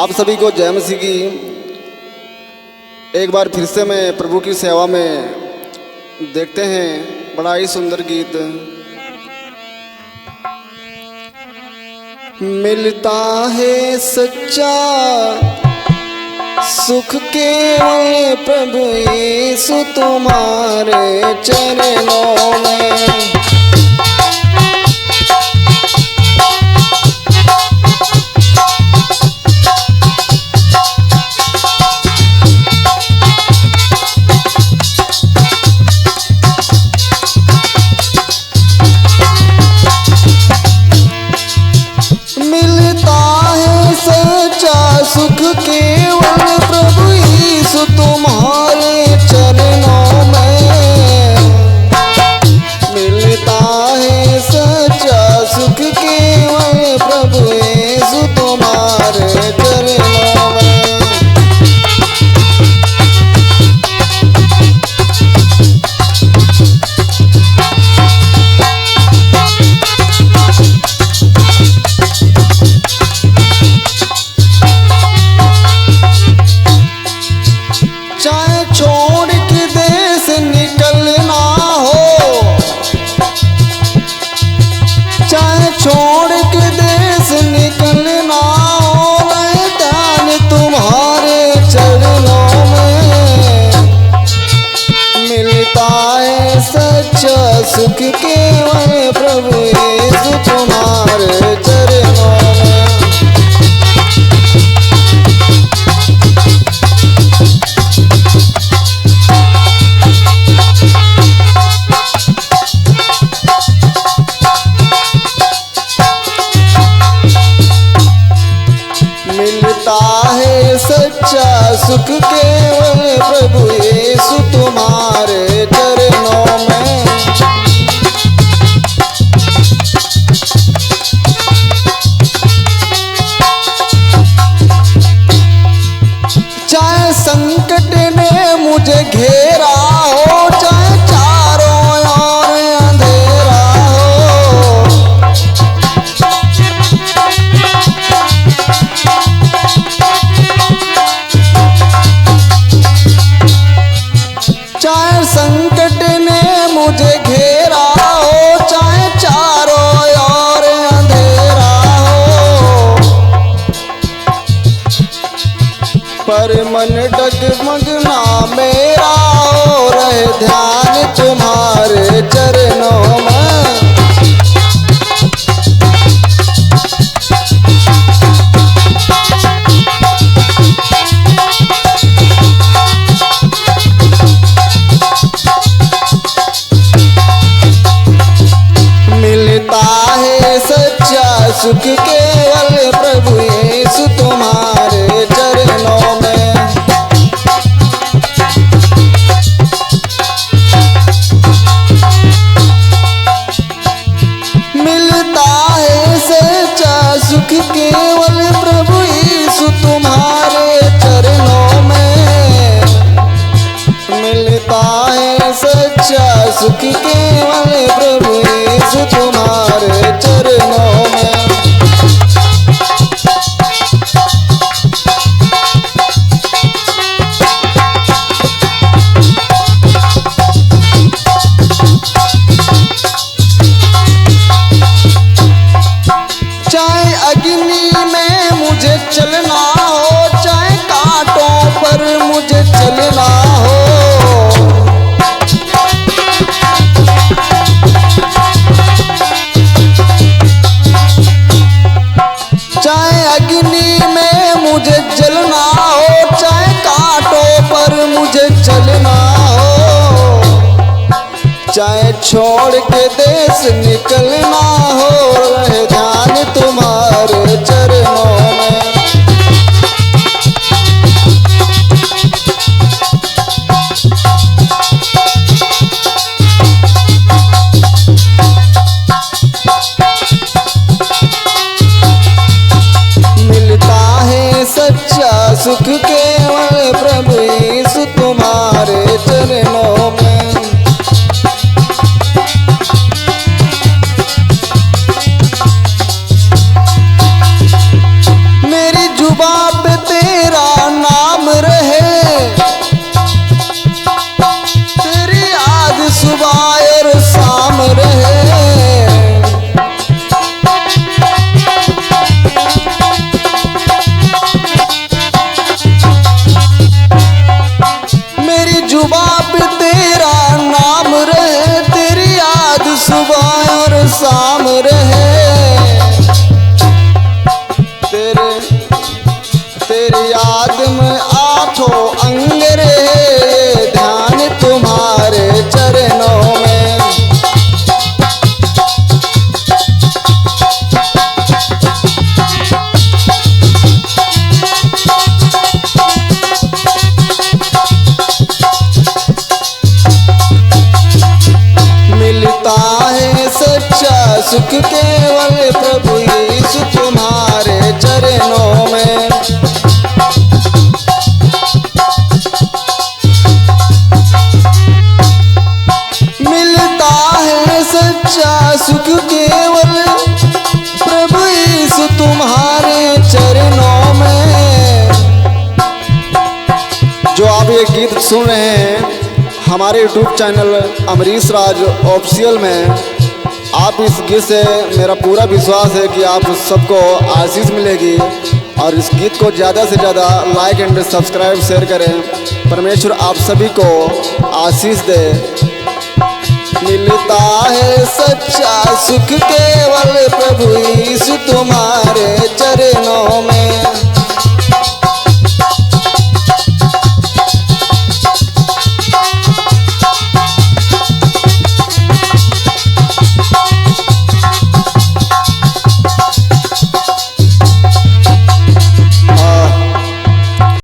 आप सभी को जय मसीह की। एक बार फिर से मैं प्रभु की सेवा में देखते हैं बड़ा ही सुंदर गीत। मिलता है सच्चा सुख केवल प्रभु यीशु तुम्हारे चरणों में। सुख केवल प्रभु यीशु तुम्हारे चरणों में मिलता है। सच्चा सुख केवल प्रभु यीशु तुम्हारे चरणों में। छोड़ के देश निकलना हो, चाहे छोड़ के देश निकलना हो, मैं ध्यान तुम्हारे चरणों में। मिलता है सच्चा सुख केवल प्रभु यीशु तुम्हारे चरणों में। मिलता है सच्चा सुख केवल प्रभु यीशु तुम्हारे चरणों में। चाहे संकट ने मुझे घेरा हो, चाहे चारों ओर अंधेरा हो, चाहे संकट ने मुझे घेरा हो, चाहे चारों ओर अंधेरा हो, पर मन डगमगना मेरा हो, रहे ध्यान तुम्हारे चरणों में। मिलता है सच्चा सुख केवल प्रभु यीशु तुम्हारे चरणों में। मिलता है सच्चा सुख केवल प्रभु यीशु तुम्हारे चरणों में। मिलता है सच्चा सुख केवल प्रभु यीशु तुम्हारे चरणों में। चाहे अग्नि में मुझे चलना हो, चाहे कांटों पर मुझे चलना हो, चाहे अग्नि में मुझे जलना हो, चाहे कांटों पर मुझे चलना हो, चाहे छोड़ के देश निकलना हो, रहे ध्यान तुम्हारे चरणों में। मिलता है सच्चा सुख केवल प्रभु यीशु तुम्हारे चरणों में। मेरे शाम रहे, तेरी याद में आठों अंग रहे, ध्यान तुम्हारे चरणों में। मिलता है सच्चा सुख केवल प्रभु यीशु तुम्हारे चरणों में। मिलता है सच्चा सुख केवल प्रभु यीशु तुम्हारे चरणों में। जो आप ये गीत सुन रहे हैं हमारे YouTube चैनल अमरीश राज ऑफिशियल में, आप इस गीत से मेरा पूरा विश्वास है कि आप सबको आशीष मिलेगी। और इस गीत को ज़्यादा से ज़्यादा लाइक एंड सब्सक्राइब शेयर करें। परमेश्वर आप सभी को आशीष दे। मिलता है सच्चा सुख केवल प्रभु यीशु तुम्हारे चरणों में।